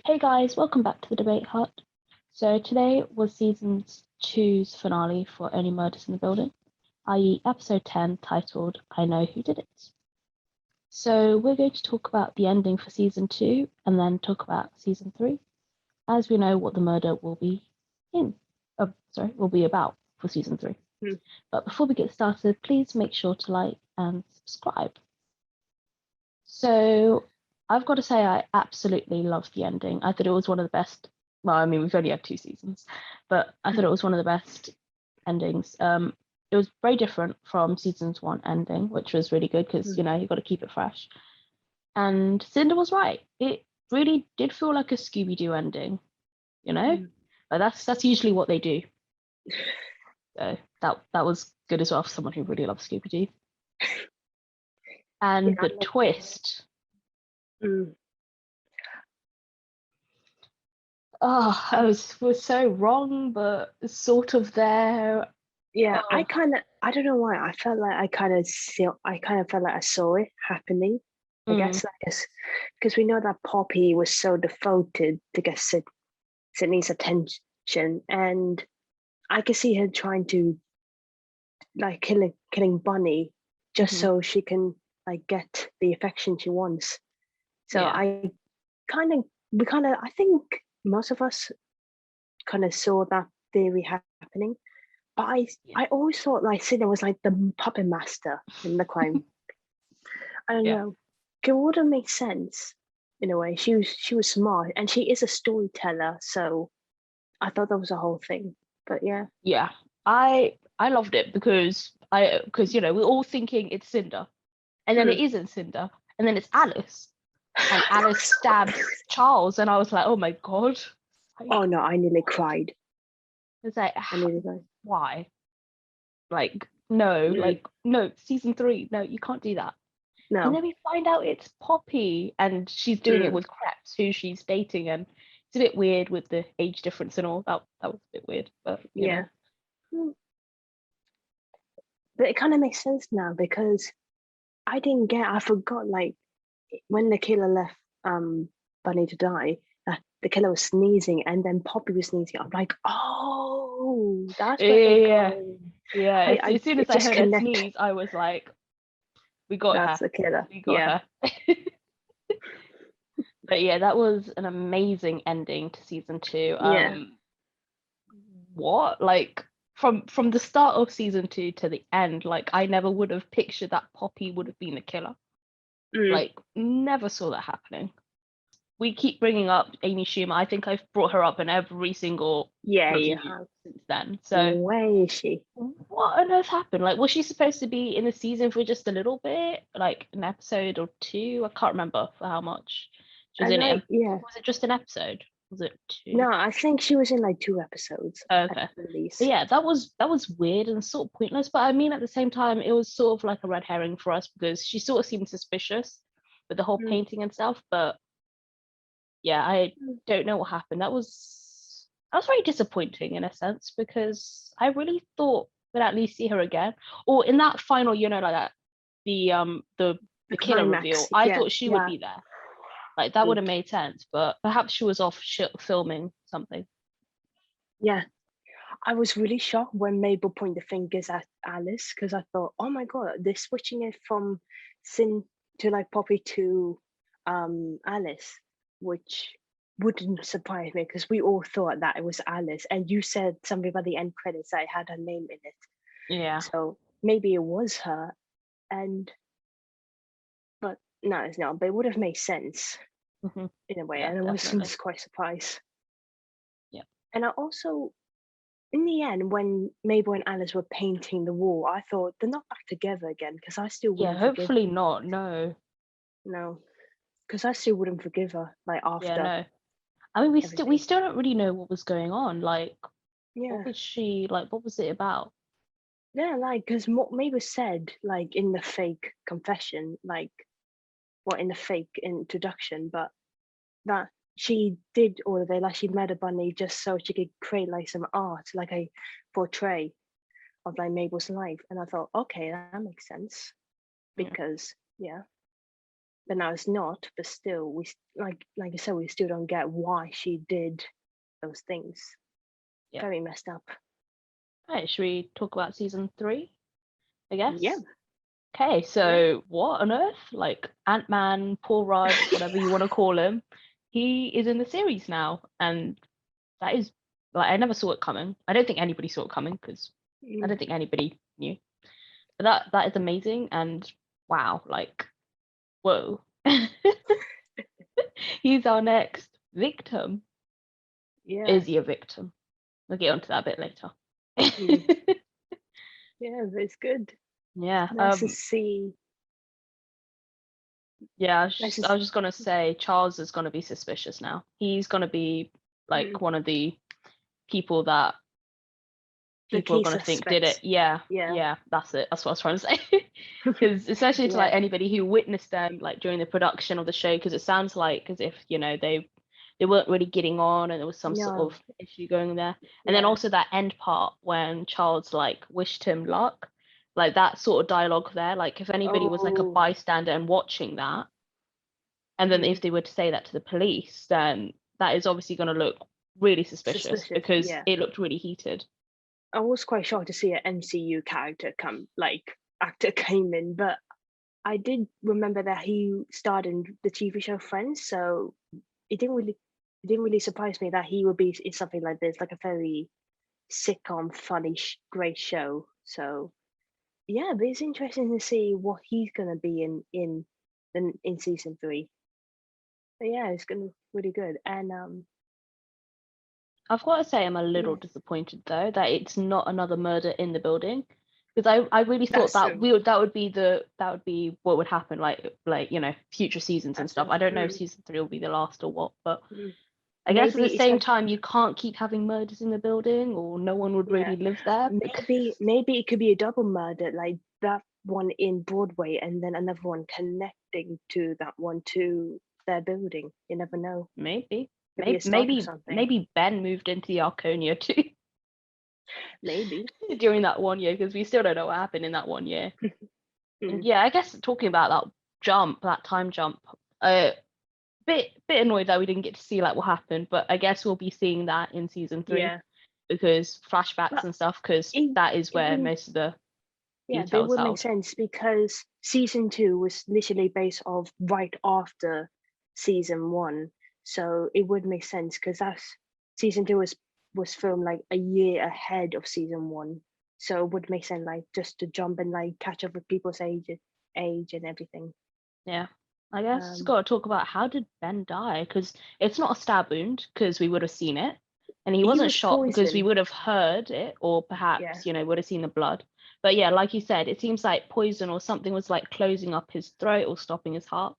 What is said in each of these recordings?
Hey guys, welcome back to the Debate Hut. So today was season two's finale for Only Murders in the Building, i.e. episode 10 titled I Know Who Did It. So we're going to talk about the ending for season 2 and then talk about season 3, as we know what the murder will be about for season 3. But before we get started, please make sure to like and subscribe. So I've got to say I absolutely loved the ending. I thought it was one of the best. Well, I mean, we've only had 2 seasons, but I thought it was one of the best endings. It was very different from season's 1 ending, which was really good because, you've got to keep it fresh. And Cinder was right. It really did feel like a Scooby-Doo ending, But that's usually what they do. So that was good as well for someone who really loves Scooby-Doo. And the twist. Oh, I was so wrong, but sort of there. Yeah, I don't know why. I felt like I kind of felt like I saw it happening. I guess because we know that Poppy was so devoted to get Sydney's attention, and I could see her trying to like killing Bunny just so she can like get the affection she wants. So Yeah. I think most of us kind of saw that theory happening. But I always thought like Sydney was like the puppet master in the crime. I don't know. It wouldn't make sense in a way. She was smart and she is a storyteller, so I thought that was a whole thing. But yeah. Yeah. I loved it because we're all thinking it's Cinder. And then it isn't Cinder. And then it's Alice. And Alice stabs Charles and I was like, oh my God. Oh no, I nearly cried. It's like why? Like, no, season 3, no, you can't do that. No. And then we find out it's Poppy and she's doing it with Krebs, who she's dating, and it's a bit weird with the age difference and all. That was a bit weird, but you know. But it kind of makes sense now because I forgot like when the killer left Bunny to die, the killer was sneezing and then Poppy was sneezing. I'm like, oh, that's where yeah. As soon as I heard her sneeze, I was like, we got that's her. The killer. We got her. But yeah, that was an amazing ending to season 2. What? Like from the start of season 2 to the end, like I never would have pictured that Poppy would have been the killer. Like never saw that happening. We keep bringing up Amy Schumer. I think I've brought her up in every single review since then. So where is she? What on earth happened? Like, was she supposed to be in the season for just a little bit, like an episode or 2? I can't remember for how much she was in it. Was it just an episode? Was it 2? No, I think she was in like 2 episodes. Okay. At least. Yeah, that was weird and sort of pointless. But I mean, at the same time, it was sort of like a red herring for us because she sort of seemed suspicious with the whole painting and stuff. But yeah, I don't know what happened. That was very disappointing in a sense because I really thought we'd at least see her again, or in that final, like that the killer reveal. I thought she would be there. Like that would have made sense, but perhaps she was off filming something. Yeah, I was really shocked when Mabel pointed the fingers at Alice because I thought, oh my God, they're switching it from Sin to like Poppy to Alice, which wouldn't surprise me because we all thought that it was Alice, and you said something about the end credits that it had her name in it. Yeah. So maybe it was her, but no, it's not. But it would have made sense in a way, and I was quite surprised. Yeah. And I also, in the end, when Mabel and Alice were painting the wall, I thought they're not back together again because I still wouldn't. Hopefully not. No, because I still wouldn't forgive her. Like after. Yeah, no. I mean, we still don't really know what was going on. Like, what was she like? What was it about? Yeah, like because what Mabel said, like in the fake confession, like, in the fake introduction, but that she did all of it. Like she met a bunny just so she could create like some art, like a portrait of like Mabel's life. And I thought, okay, that makes sense because but now it's not. But still, like I said, we still don't get why she did those things. Yeah. Very messed up. Right, should we talk about season 3? I guess. Yeah. Okay, so what on earth? Like Ant-Man, Paul Rudd, whatever you want to call him, he is in the series now, and that is like I never saw it coming. I don't think anybody saw it coming because I don't think anybody knew. But that is amazing, and wow, like whoa, he's our next victim. Yeah. Is he a victim? We'll get onto that a bit later. Yeah, but it's good. Yeah. Nice to see. Yeah, Nice I was just gonna say Charles is gonna be suspicious now. He's gonna be like one of the people that the people are key gonna think did it. suspects. Yeah, Yeah. that's it. That's what I was trying to say. Because especially to like Yeah. anybody who witnessed them like during the production of the show, because it sounds like as if they weren't really getting on and there was some sort No. of issue going there. And then Yeah. also that end part when Charles like wished him luck, like that sort of dialogue there. Like if anybody was like a Oh. bystander and watching that, and then if they were to say that to the police, then that is obviously going to look really suspicious because yeah. it looked really heated. I was quite shocked to see an MCU character actor came in, but I did remember that he starred in the TV show Friends, so it didn't really surprise me that he would be in something like this, like a very sitcom, funny, great show. So yeah, but it's interesting to see what he's gonna be in season 3. But yeah, it's gonna be really good. And I've got to say, I'm a little disappointed though that it's not another murder in the building, because I really thought that would be what would happen, like future seasons and stuff. I don't know if season 3 will be the last or what, but I guess at the same time you can't keep having murders in the building, or no one would really live there. Maybe it could be a double murder, like that one in Broadway, and then another one connecting to that one to their building. You never know. Maybe something. maybe Ben moved into the Arconia too. Maybe during that 1 year, because we still don't know what happened in that 1 year. And Mm. yeah, I guess talking about that time jump, bit annoyed that we didn't get to see like what happened, but I guess we'll be seeing that in season 3 Yeah. because flashbacks But and stuff, because that is where most of the Yeah, but it details would held. make sense because season 2 was literally based off right after season 1, so it would make sense because season 2 was filmed like a year ahead of season 1, so it would make sense like just to jump and like catch up with people's age and everything. Yeah, I guess just got to talk about how did Ben die, because it's not a stab wound because we would have seen it, and he wasn't was shot because we poisoned. would have heard it, or perhaps would have seen the blood. But yeah, like you said, it seems like poison or something was like closing up his throat or stopping his heart.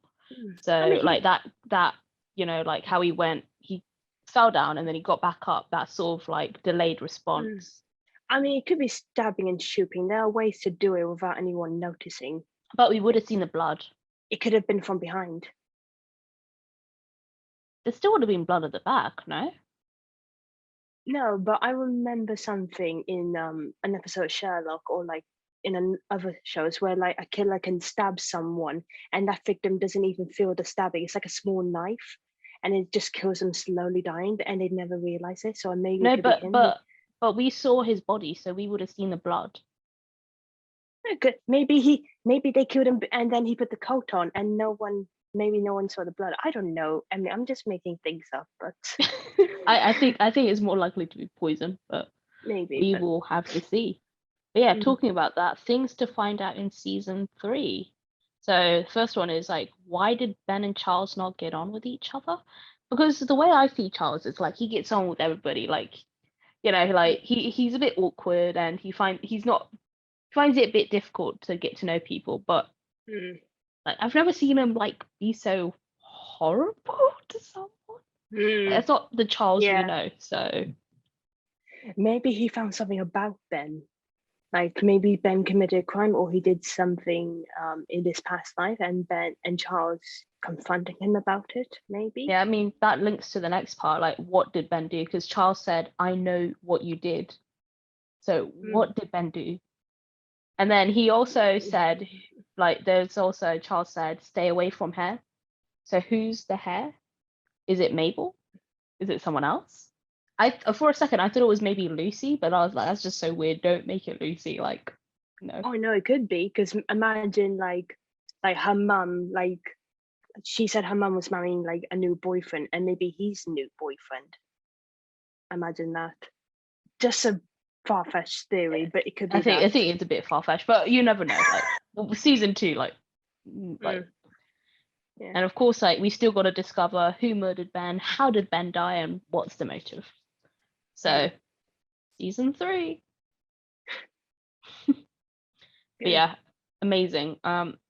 So I mean, like that like how he fell down and then he got back up, that sort of like delayed response. I mean, it could be stabbing and shooting. There are ways to do it without anyone noticing. But we would have seen the blood. It could have been from behind. There still would have been blood at the back, no? No, but I remember something in an episode of Sherlock or like in other shows where like a killer can stab someone and that victim doesn't even feel the stabbing. It's like a small knife, and it just kills them slowly dying, and they never realize it. So maybe No, it could be him. but we saw his body, so we would have seen the blood. Maybe they killed him and then he put the coat on, and maybe no one saw the blood. I don't know. I mean, I'm just making things up, but I think it's more likely to be poison, but maybe we will have to see. But yeah, talking about that, things to find out in season 3. So the first one is like, why did Ben and Charles not get on with each other? Because the way I see Charles is like he gets on with everybody, like like he's a bit awkward and he finds it a bit difficult to get to know people, but like I've never seen him like be so horrible to someone. It's not the Charles we know, so maybe he found something about Ben. Like maybe Ben committed a crime or he did something in his past life, and Ben and Charles confronting him about it, maybe. Yeah, I mean that links to the next part, like what did Ben do? Because Charles said, I know what you did. So what did Ben do? And then he also said, like there's also Charles said, stay away from her. So who's the hair? Is it Mabel? Is it someone else? For a second I thought it was maybe Lucy, but I was like, that's just so weird. Don't make it Lucy. Like, no. Oh no, it could be, because imagine like her mum, like she said her mum was marrying like a new boyfriend, and maybe he's new boyfriend. Imagine that. Just a far-fetched theory, but it could be I that. think it's a bit far-fetched, but you never know. Like season 2, like Yeah. and of course, like we still got to discover who murdered Ben, how did Ben die, and what's the motive. So season 3. But yeah, amazing.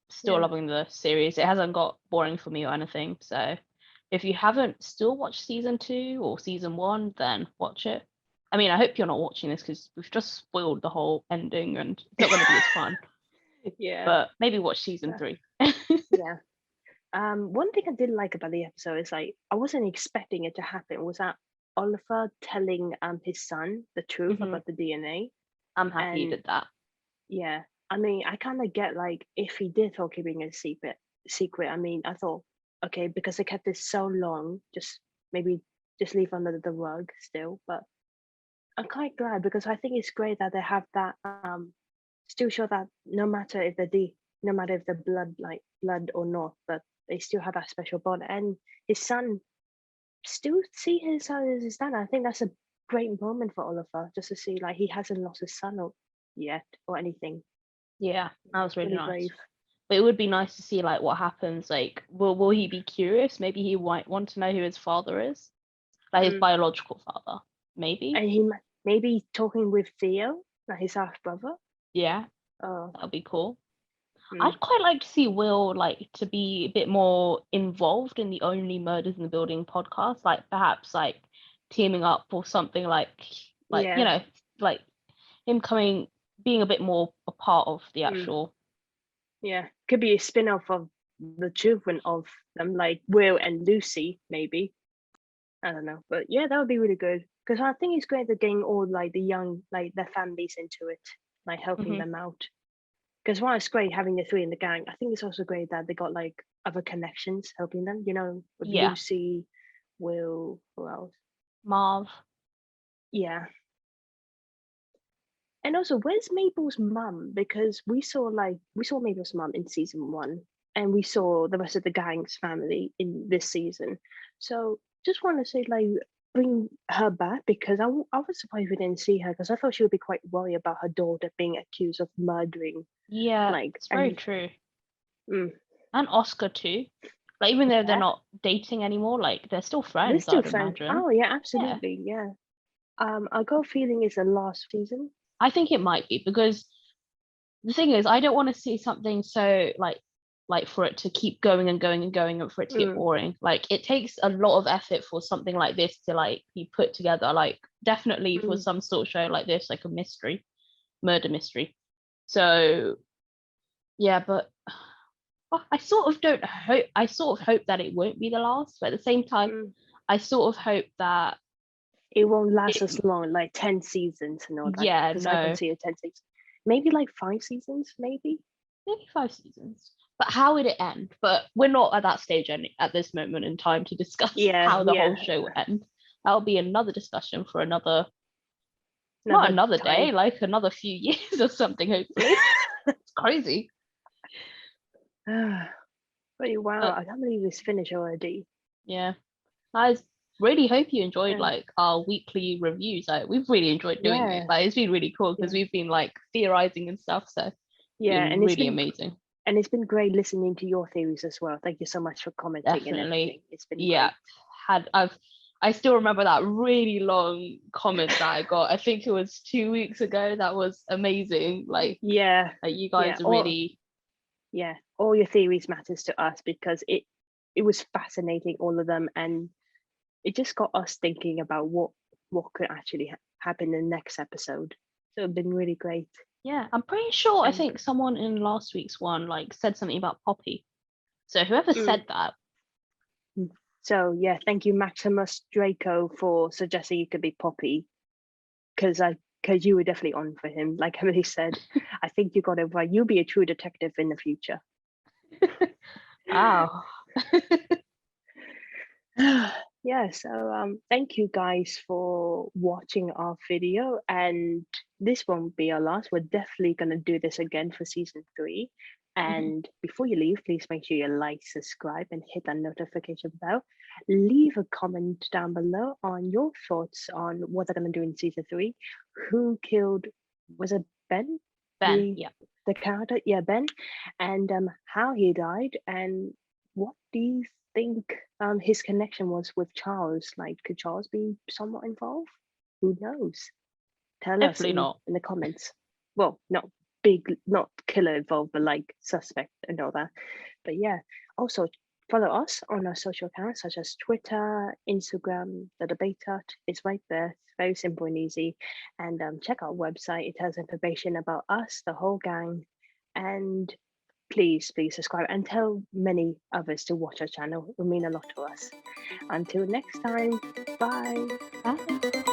Still loving the series. It hasn't got boring for me or anything. So if you haven't still watched season 2 or season 1, then watch it. I mean, I hope you're not watching this because we've just spoiled the whole ending and it's not going to be as fun. Yeah. But maybe watch season 3. Yeah. One thing I did like about the episode is like I wasn't expecting it to happen. Was that Oliver telling his son the truth about the DNA? I'm happy you did that. Yeah. I mean, I kind of get like if he did thought keeping it secret. I mean, I thought, okay, because they kept it so long, just maybe just leave under the rug still. But I'm quite glad, because I think it's great that they have that still show that no matter if they're blood or not, but they still have that special bond, and his son still see his son as his dad. I think that's a great moment for Oliver, just to see like he hasn't lost his son yet or anything. Yeah, that was really nice. Brave. But it would be nice to see like what happens. Like, will he be curious? Maybe he might want to know who his father is, like his biological father. Maybe. And he maybe talking with Theo, like his half brother. Yeah. Oh, that'll be cool. I'd quite like to see Will like to be a bit more involved in the Only Murders in the Building podcast, like perhaps like teaming up or something like you know, like him being a bit more a part of the actual. Yeah, could be a spin-off of the children of them, like Will and Lucy, maybe. I don't know, but yeah, that would be really good, because I think it's great to getting all like the young, like their families into it, like helping them out. Because while it's great having the 3 in the gang, I think it's also great that they got like other connections helping them, you know, with Lucy, Will, who else? Marv. Yeah. And also, where's Mabel's mum? Because we saw Mabel's mum in season 1, and we saw the rest of the gang's family in this season. So just want to say, like, bring her back, because I was surprised we didn't see her, because I thought she would be quite worried about her daughter being accused of murdering. Yeah, like it's very true. And Oscar too. Like even though they're not dating anymore, like they're still friends. They're still I'd friends. imagine. Oh yeah, absolutely, yeah. I got a feeling it's the last season. I think it might be, because the thing is, I don't want to see something so like for it to keep going and going and going, and for it to get boring. Like it takes a lot of effort for something like this to like be put together. Like definitely for some sort of show like this, like a murder mystery. So yeah, but I sort of hope that it won't be the last, but at the same time, I sort of hope that it won't last as long, like 10 seasons and all that. Yeah, because no. I can see it 10 seasons. Maybe like 5 seasons, maybe 5 seasons. But how would it end? But we're not at that stage at this moment in time to discuss how the whole show will end. That'll be another discussion for not another day, like another few years or something, hopefully. It's crazy. But wow, I can't believe it's finished already. Yeah. I really hope you enjoyed like our weekly reviews. Like we've really enjoyed doing it. Like it's been really cool because we've been like theorizing and stuff. So and it's been amazing. And it's been great listening to your theories as well. Thank you so much for commenting. Definitely. And everything. It's been great. I still remember that really long comment that I got. I think it was 2 weeks ago. That was amazing. Like like you guys are really all your theories matters to us, because it was fascinating, all of them, and it just got us thinking about what could actually happen in the next episode. So it's been really great. Yeah, I'm pretty sure I think someone in last week's one like said something about Poppy. So whoever said that. So yeah, thank you Maximus Draco for suggesting you could be Poppy, because you were definitely on for him. Like Emily said, I think you got it right. You'll be a true detective in the future. Oh. Yeah, so thank you guys for watching our video, and this won't be our last. We're definitely gonna do this again for season 3. And before you leave, please make sure you like, subscribe, and hit that notification bell. Leave a comment down below on your thoughts on what they're gonna do in season 3. Who killed, was it Ben? Ben, The yeah. the character? Yeah, Ben. And how he died, and what do you think his connection was with Charles? Like, could Charles be somewhat involved? Who knows? Tell us Hopefully not. in the comments. Well, not big, not killer involved, but like suspect and all that. But yeah, also follow us on our social accounts such as Twitter, Instagram. The debate art is right there. It's very simple and easy. And check our website. It has information about us, the whole gang. And please subscribe and tell many others to watch our channel. It will mean a lot to us. Until next time, bye. Bye.